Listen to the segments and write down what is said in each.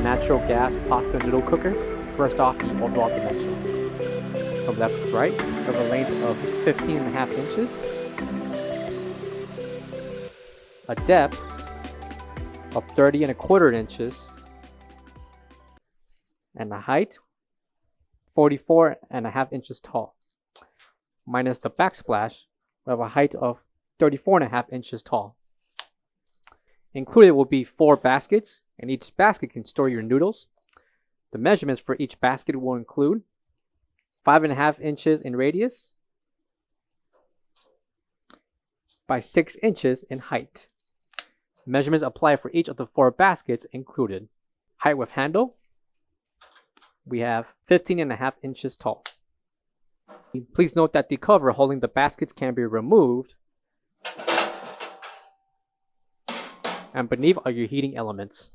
natural gas pasta noodle cooker. First off, the overall dimensions. From left to right, we have a length of 15.5 inches, a depth of 30.25 inches, and a height 44.5 inches tall. Minus the backsplash, we have a height of 34.5 inches tall. Included will be 4 baskets, and each basket can store your noodles. The measurements for each basket will include 5.5 inches in radius by 6 inches in height. Measurements apply for each of the 4 baskets included. Height with handle, we have 15.5 inches tall. Please note that the cover holding the baskets can be removed, and beneath are your heating elements.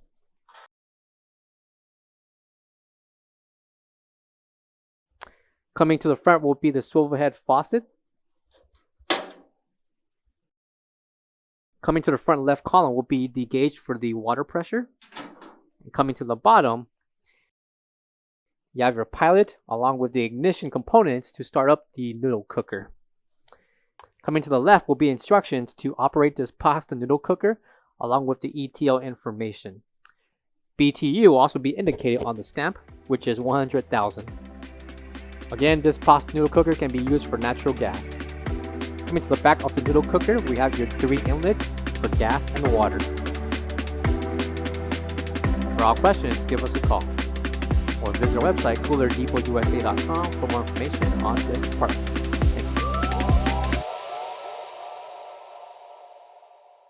Coming to the front will be the swivel head faucet. Coming to the front left column will be the gauge for the water pressure. And coming to the bottom, you have your pilot along with the ignition components to start up the noodle cooker. Coming to the left will be instructions to operate this pasta noodle cooker along with the ETL information. BTU will also be indicated on the stamp, which is 100,000. Again, this pasta noodle cooker can be used for natural gas. Coming to the back of the noodle cooker, we have your 3 inlets for gas and water. For all questions, give us a call or visit our website coolerdepotUSA.com for more information on this part.